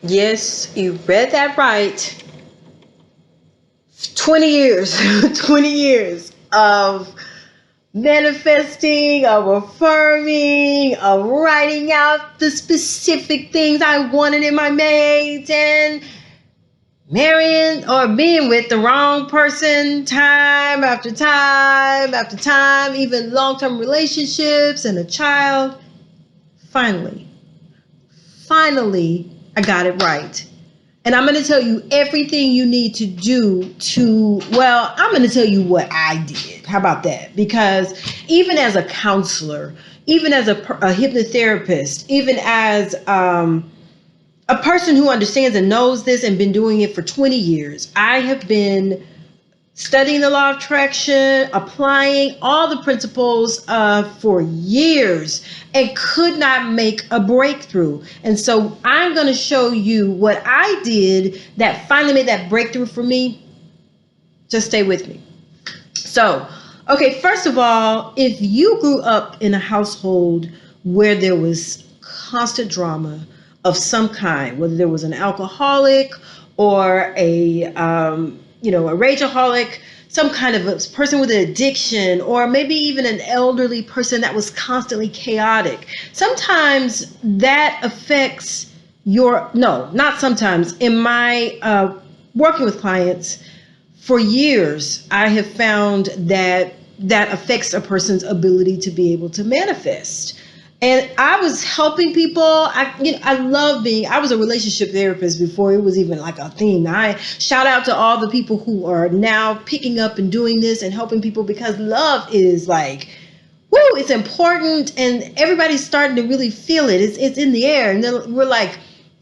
Yes, you read that right. 20 years, 20 years of manifesting, of affirming, of writing out the specific things I wanted in my mate, and marrying or being with the wrong person time after time after time, even long-term relationships and a child. Finally, finally, I got it right. And I'm going to tell you everything you need to do I'm going to tell you what I did. How about that? Because even as a counselor, even as a hypnotherapist, even as a person who understands and knows this and been doing it for 20 years, I have been studying the law of attraction, applying all the principles for years, and could not make a breakthrough. And so I'm going to show you what I did that finally made that breakthrough for me. Just stay with me. So, okay, first of all, if you grew up in a household where there was constant drama of some kind, whether there was an alcoholic or a rageaholic, some kind of a person with an addiction, or maybe even an elderly person that was constantly chaotic. Sometimes that affects not sometimes. In my working with clients for years, I have found that affects a person's ability to be able to manifest. And I was helping people. I was a relationship therapist before it was even like a thing. I shout out to all the people who are now picking up and doing this and helping people, because love is like, woo, it's important, and everybody's starting to really feel it. It's in the air. And then we're like,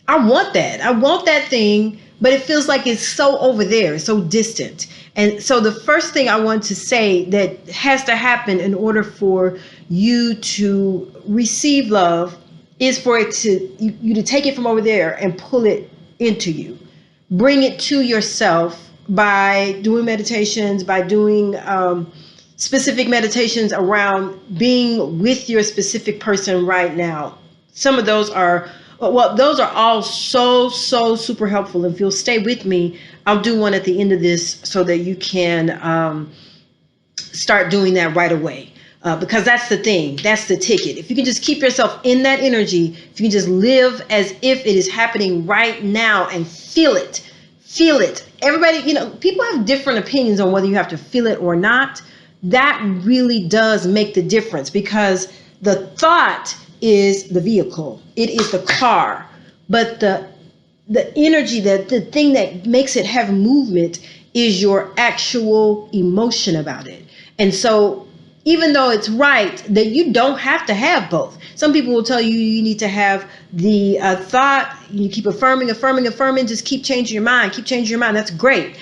I want that thing, but it feels like it's so over there, so distant. And so the first thing I want to say that has to happen in order for you to receive love is for you to take it from over there and pull it into you. Bring it to yourself by doing meditations, by doing specific meditations around being with your specific person right now. Some of those are those are all so super helpful. If you'll stay with me, I'll do one at the end of this so that you can start doing that right away. Because that's the thing. That's the ticket. If you can just keep yourself in that energy, if you can just live as if it is happening right now and feel it. Everybody, people have different opinions on whether you have to feel it or not. That really does make the difference, because the thought is the vehicle. It is the car. But the energy, the thing that makes it have movement is your actual emotion about it. And so even though it's right that you don't have to have both. Some people will tell you need to have the thought, you keep affirming, just keep changing your mind. That's great.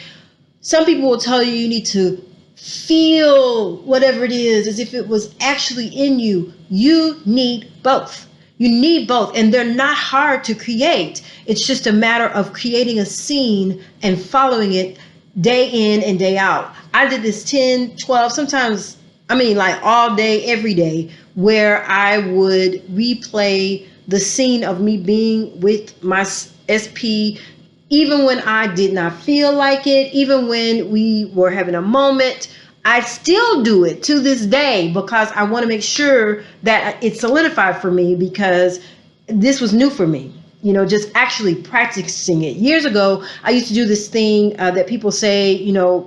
Some people will tell you need to feel whatever it is as if it was actually in you. You need both. And they're not hard to create. It's just a matter of creating a scene and following it day in and day out. I did this 10, 12, sometimes, like all day, every day, where I would replay the scene of me being with my SP, even when I did not feel like it, even when we were having a moment. I still do it to this day because I want to make sure that it's solidified for me, because this was new for me, just actually practicing it. Years ago, I used to do this thing that people say,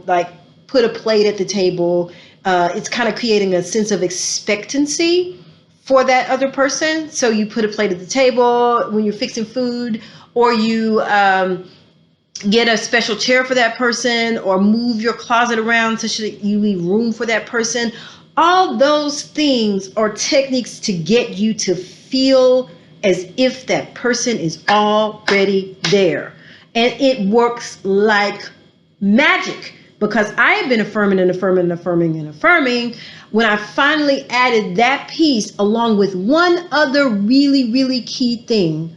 like put a plate at the table. It's kind of creating a sense of expectancy for that other person. So you put a plate at the table when you're fixing food, or you get a special chair for that person, or move your closet around so that you leave room for that person. All those things are techniques to get you to feel as if that person is already there. And it works like magic, because I have been affirming. When I finally added that piece along with one other really key thing,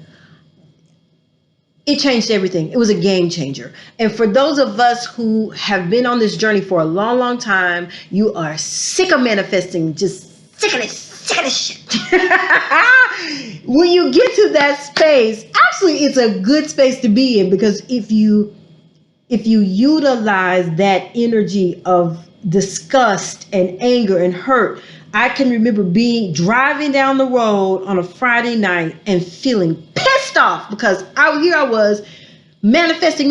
it changed everything. It was a game changer. And for those of us who have been on this journey for a long time, you are sick of manifesting, just sick sick of this shit. When you get to that space, actually it's a good space to be in, because if you utilize that energy of disgust and anger and hurt. I can remember driving down the road on a Friday night and feeling pissed off because I was manifesting,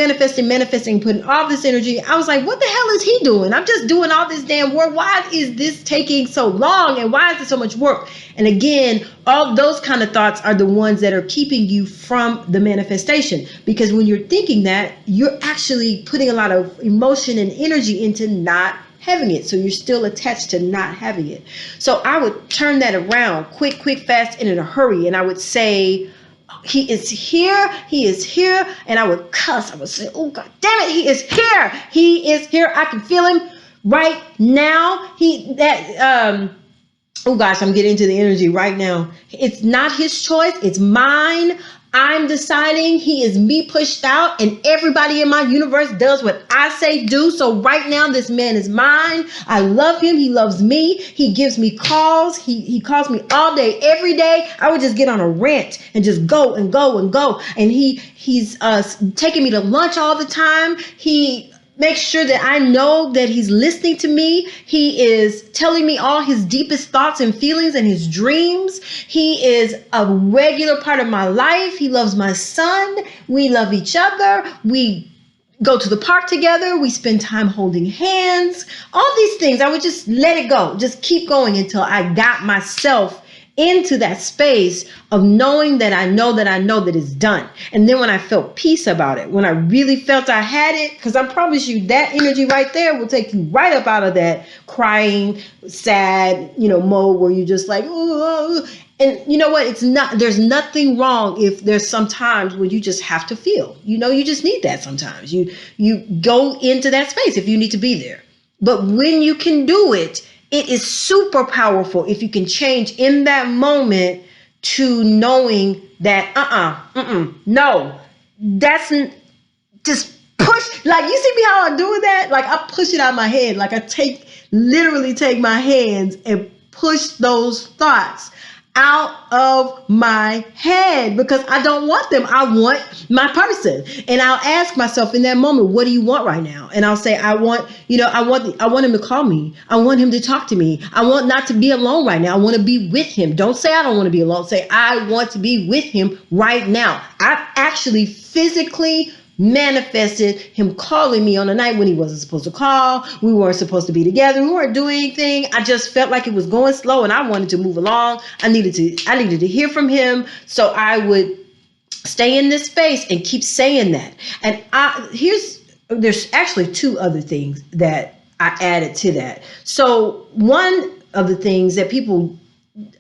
putting all this energy. I was like, what the hell is he doing? I'm just doing all this damn work. Why is this taking so long? And why is it so much work? And again, all those kind of thoughts are the ones that are keeping you from the manifestation. Because when you're thinking that, you're actually putting a lot of emotion and energy into not having it. So you're still attached to not having it. So I would turn that around quick, fast, and in a hurry. And I would say, he is here. And I would cuss. I would say, oh, God damn it. He is here. I can feel him right now. Oh gosh, I'm getting into the energy right now. It's not his choice. It's mine. I'm deciding. He is me pushed out, and everybody in my universe does what I say do. So right now, this man is mine. I love him. He loves me. He gives me calls. He calls me all day, every day. I would just get on a rant and just go. And he's taking me to lunch all the time. He makes sure that I know that he's listening to me. He is telling me all his deepest thoughts and feelings and his dreams. He is a regular part of my life. He loves my son. We love each other. We go to the park together. We spend time holding hands. All these things, I would just let it go. Just keep going until I got myself into that space of knowing that I know that it's done. And then when I felt peace about it, when I really felt I had it, because I promise you that energy right there will take you right up out of that crying, sad, mode where you're just like, oh. And you know what? There's nothing wrong if there's some times when you just have to feel, you just need that sometimes. You go into that space if you need to be there. But when you can do it, it is super powerful if you can change in that moment to knowing that, no, that's just push. Like, you see me how I'm doing that? Like, I push it out of my head. Like, I literally take my hands and push those thoughts out of my head because I don't want them. I want my person. And I'll ask myself in that moment, what do you want right now? And I'll say, I want him to call me. I want him to talk to me. I want not to be alone right now. I want to be with him. Don't say I don't want to be alone. Say, I want to be with him right now. I've actually physically manifested him calling me on a night when he wasn't supposed to call. We weren't supposed to be together. We weren't doing anything. I just felt like it was going slow and I wanted to move along. I needed to hear from him. So I would stay in this space and keep saying that. And there's actually two other things that I added to that. So one of the things that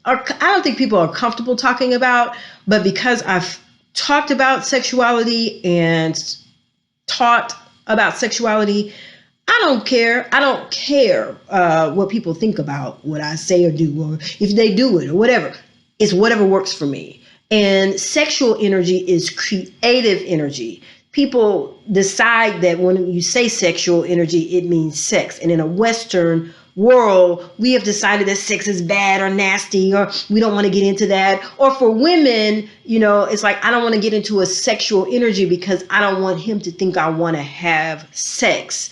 I don't think people are comfortable talking about, but because I've talked about sexuality and taught about sexuality, I don't care. I don't care what people think about what I say or do, or if they do it or whatever. It's whatever works for me. And sexual energy is creative energy. People decide that when you say sexual energy, it means sex. And in a Western world, we have decided that sex is bad or nasty, or we don't want to get into that. Or for women, it's like, I don't want to get into a sexual energy because I don't want him to think I want to have sex.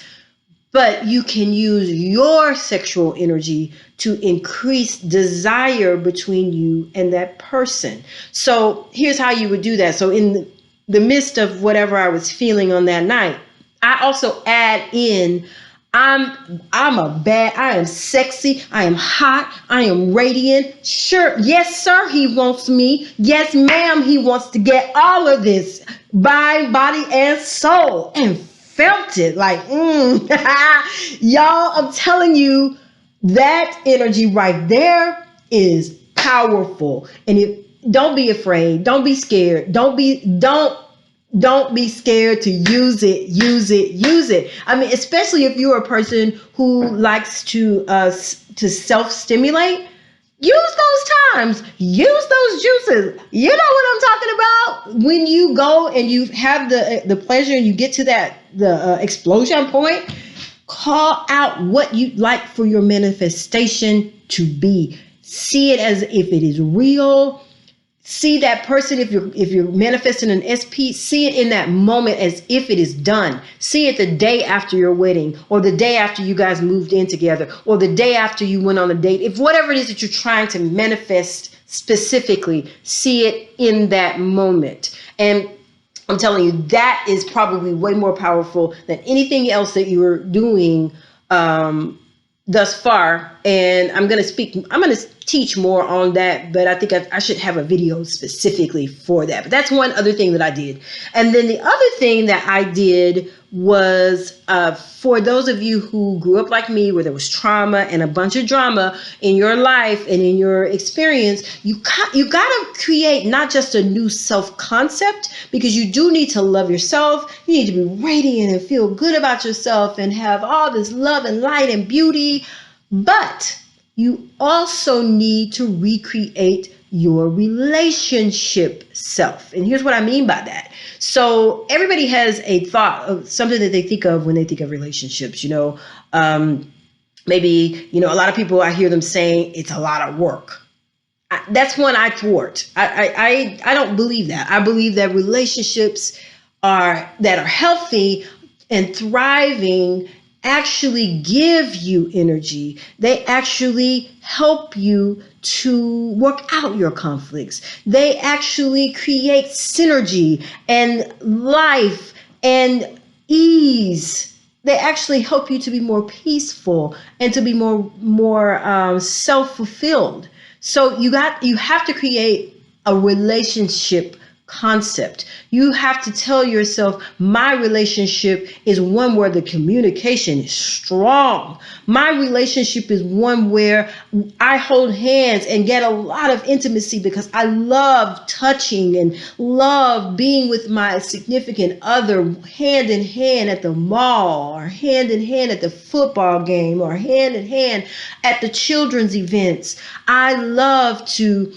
But you can use your sexual energy to increase desire between you and that person. So here's how you would do that. So in the midst of whatever I was feeling on that night, I also add in, I am sexy. I am hot. I am radiant. Sure. Yes, sir. He wants me. Yes, ma'am. He wants to get all of this mind, body, and soul. And felt it like, y'all, I'm telling you, that energy right there is powerful. And don't be afraid. Don't be scared. Don't be scared to use it. I mean, especially if you're a person who likes to self-stimulate, use those times, use those juices. You know what I'm talking about? When you go and you have the pleasure and you get to the explosion point, call out what you'd like for your manifestation to be. See it as if it is real. See that person, if you're manifesting an SP, see it in that moment as if it is done. See it the day after your wedding, or the day after you guys moved in together, or the day after you went on a date. If whatever it is that you're trying to manifest specifically, see it in that moment. And I'm telling you, that is probably way more powerful than anything else that you were doing thus far. And I'm going to teach more on that, but I think I should have a video specifically for that. But that's one other thing that I did. And then the other thing that I did was for those of you who grew up like me, where there was trauma and a bunch of drama in your life and in your experience, you got to create not just a new self-concept, because you do need to love yourself. You need to be radiant and feel good about yourself and have all this love and light and beauty. But you also need to recreate your relationship self. And here's what I mean by that. So everybody has a thought of something that they think of when they think of relationships. Maybe, a lot of people, I hear them saying it's a lot of work. That's one I thwart. I don't believe that. I believe that relationships that are healthy and thriving actually give you energy. They actually help you to work out your conflicts. They actually create synergy and life and ease. They actually help you to be more peaceful and to be more self-fulfilled. So you have to create a relationship concept. You have to tell yourself, my relationship is one where the communication is strong. My relationship is one where I hold hands and get a lot of intimacy, because I love touching and love being with my significant other hand in hand at the mall, or hand in hand at the football game, or hand in hand at the children's events. I love to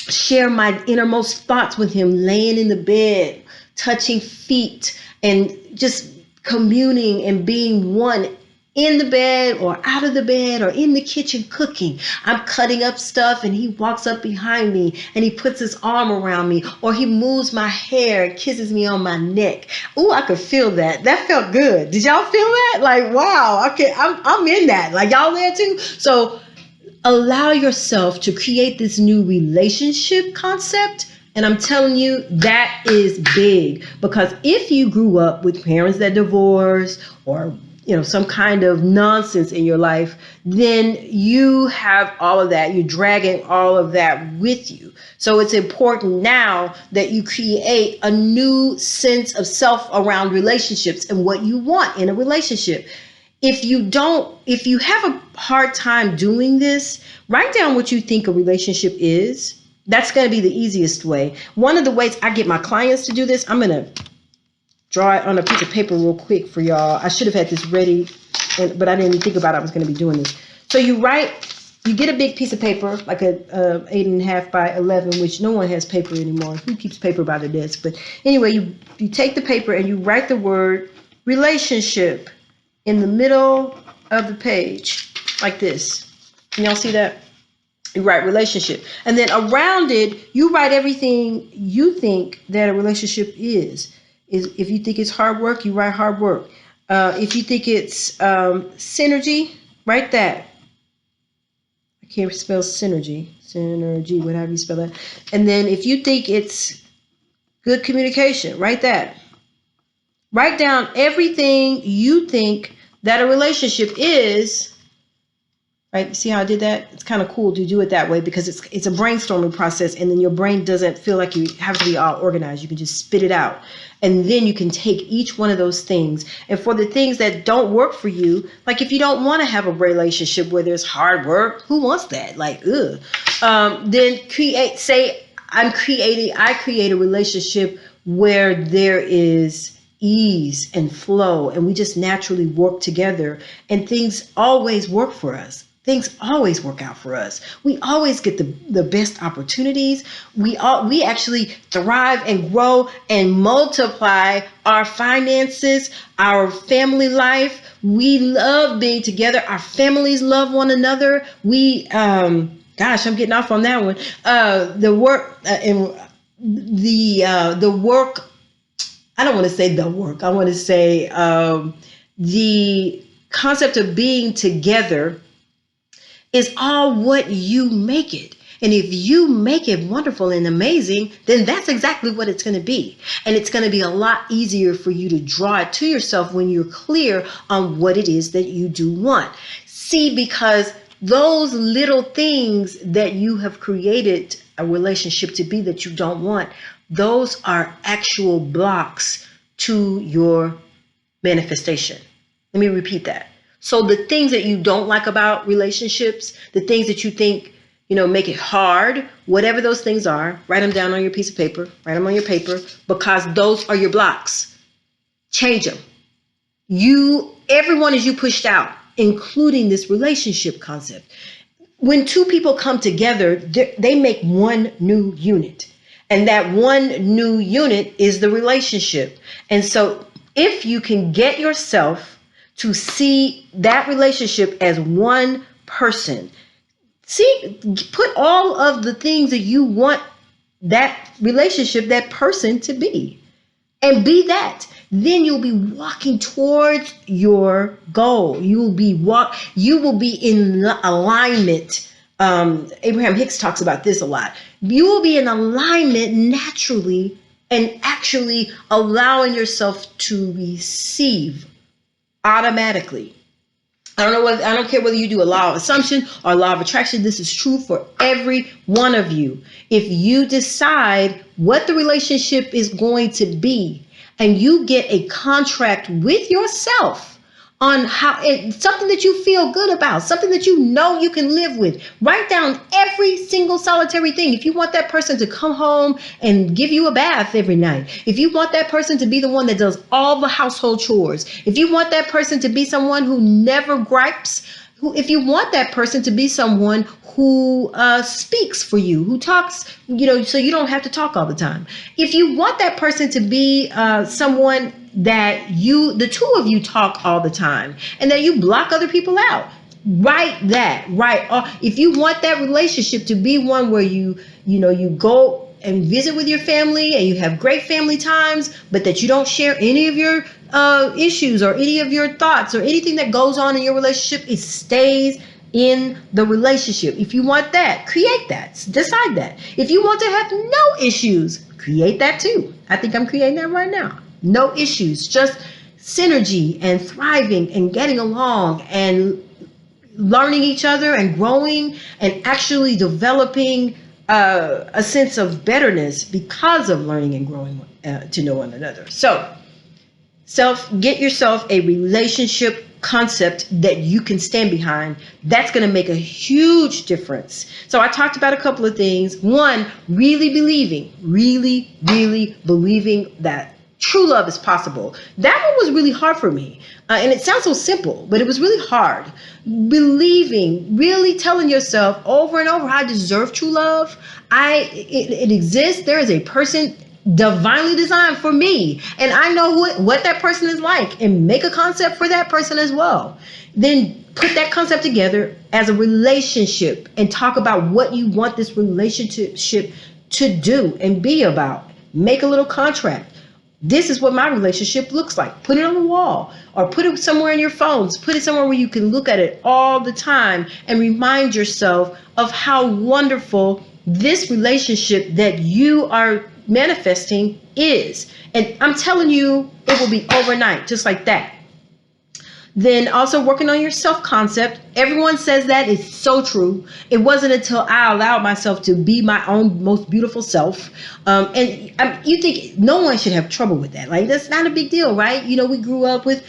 share my innermost thoughts with him, laying in the bed, touching feet, and just communing and being one in the bed or out of the bed or in the kitchen cooking. I'm cutting up stuff and he walks up behind me and he puts his arm around me, or he moves my hair and kisses me on my neck. Ooh, I could feel that. That felt good. Did y'all feel that? Like, wow, okay, I'm in that. Like, y'all there too? So allow yourself to create this new relationship concept. And I'm telling you, that is big, because if you grew up with parents that divorced, or some kind of nonsense in your life, then you have all of that. You're dragging all of that with you. So it's important now that you create a new sense of self around relationships and what you want in a relationship. If you have a hard time doing this, write down what you think a relationship is. That's going to be the easiest way. One of the ways I get my clients to do this, I'm going to draw it on a piece of paper real quick for y'all. I should have had this ready, but I didn't think about I was going to be doing this. So you get a big piece of paper, like a 8.5 by 11, which no one has paper anymore. Who keeps paper by their desk? But anyway, you take the paper and you write the word relationship in the middle of the page, like this. Can y'all see that? You write relationship. And then around it, you write everything you think that a relationship is. If you think it's hard work, you write hard work. If you think it's synergy, write that. I can't spell synergy, whatever you spell that. And then if you think it's good communication, write that. Write down everything you think that a relationship is. Right? See how I did that? It's kind of cool to do it that way, because it's a brainstorming process, and then your brain doesn't feel like you have to be all organized. You can just spit it out. And then you can take each one of those things. And for the things that don't work for you, like if you don't want to have a relationship where there's hard work, who wants that? Like, ugh. Then I create a relationship where there is ease and flow, and we just naturally work together, and things always work for us. Things always work out for us. We always get the best opportunities. We actually thrive and grow and multiply our finances, our family life. We love being together. Our families love one another. We Gosh, I'm getting off on that one. The work and the work. I don't want to say the work. I want to say the concept of being together is all what you make it. And if you make it wonderful and amazing, then that's exactly what it's going to be. And it's going to be a lot easier for you to draw it to yourself when you're clear on what it is that you do want. See, because those little things that you have created a relationship to be that you don't want, those are actual blocks to your manifestation. Let me repeat that. So the things that you don't like about relationships, the things that you think, make it hard, whatever those things are, write them down on your piece of paper, write them on your paper, because those are your blocks. Change them. Everyone is you pushed out, including this relationship concept. When two people come together, they make one new unit. And that one new unit is the relationship. And so if you can get yourself to see that relationship as one person, put all of the things that you want that relationship, that person to be, and be that. Then you'll be walking towards your goal. You will be in alignment. Abraham Hicks talks about this a lot. You will be in alignment naturally and actually allowing yourself to receive automatically. I don't care whether you do a law of assumption or a law of attraction. This is true for every one of you. If you decide what the relationship is going to be and you get a contract with yourself on something that you feel good about, something that you know you can live with, write down every single solitary thing. If you want that person to come home and give you a bath every night, if you want that person to be the one that does all the household chores, if you want that person to be someone who never gripes, if you want that person to be someone who speaks for you, who talks, so you don't have to talk all the time. If you want that person to be someone that the two of you talk all the time and that you block other people out, write that. If you want that relationship to be one where you go and visit with your family and you have great family times, but that you don't share any of your issues or any of your thoughts or anything that goes on in your relationship, it stays in the relationship. If you want that, create that. Decide that. If you want to have no issues, create that too. I think I'm creating that right now. No issues, just synergy and thriving and getting along and learning each other and growing and actually developing a sense of betterness because of learning and growing to know one another. So get yourself a relationship concept that you can stand behind. That's going to make a huge difference. So I talked about a couple of things. One, really believing that true love is possible. That one was really hard for me. And it sounds so simple, but it was really hard. Believing, really telling yourself over and over, I deserve true love. It exists. There is a person divinely designed for me. And I know what that person is like, and make a concept for that person as well. Then put that concept together as a relationship and talk about what you want this relationship to do and be about. Make a little contract. This is what my relationship looks like. Put it on the wall or put it somewhere in your phones. Put it somewhere where you can look at it all the time and remind yourself of how wonderful this relationship that you are manifesting is. And I'm telling you, it will be overnight, just like that. Then also working on your self-concept. Everyone says that. It's so true. It wasn't until I allowed myself to be my own most beautiful self. You think no one should have trouble with that. Like, that's not a big deal, right? We grew up with,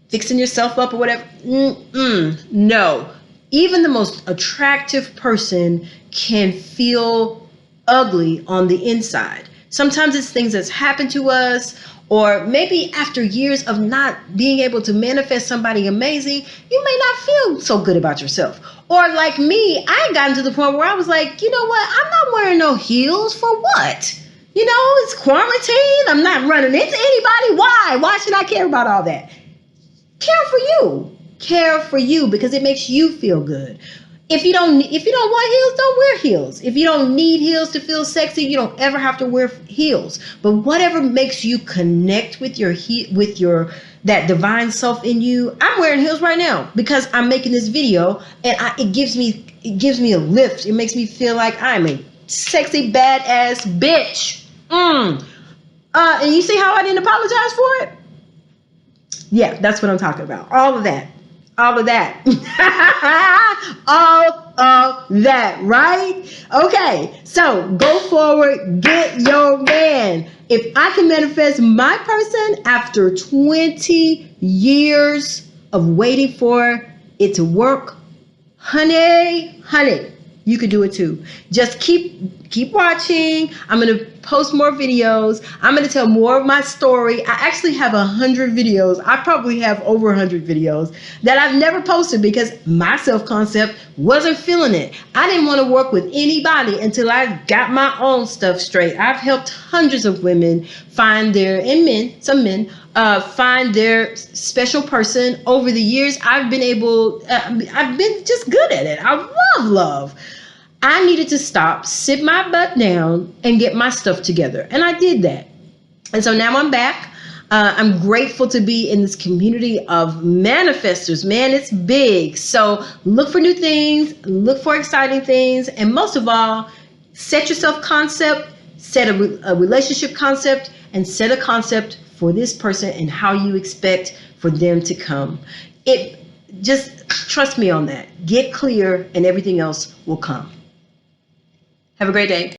fixing yourself up or whatever. No. Even the most attractive person can feel ugly on the inside. Sometimes it's things that's happened to us, or maybe after years of not being able to manifest somebody amazing, you may not feel so good about yourself. Or like me, I had gotten to the point where I was like, you know what? I'm not wearing no heels for what? It's quarantine. I'm not running into anybody. Why? Why should I care about all that? Care for you. Care for you because it makes you feel good. If you don't want heels, don't wear heels. If you don't need heels to feel sexy, you don't ever have to wear heels. But whatever makes you connect with your that divine self in you. I'm wearing heels right now because I'm making this video, and it gives me a lift. It makes me feel like I'm a sexy badass bitch. And you see how I didn't apologize for it? Yeah, that's what I'm talking about. All of that. All of that. All of that, right? Okay, so go forward, get your man. If I can manifest my person after 20 years of waiting for it to work, honey, you could do it too. Just keep watching. I'm going to post more videos. I'm going to tell more of my story. I actually have 100 videos. I probably have over 100 videos that I've never posted because my self-concept wasn't feeling it. I didn't want to work with anybody until I got my own stuff straight. I've helped hundreds of women find some men, find their special person. Over the years, I've been just good at it. I love. I needed to stop, sit my butt down, and get my stuff together. And I did that. And so now I'm back. I'm grateful to be in this community of manifestors. Man, it's big. So look for new things, look for exciting things, and most of all, set your self-concept, set a relationship concept, and set a concept for this person and how you expect for them to come. Just trust me on that. Get clear, and everything else will come. Have a great day.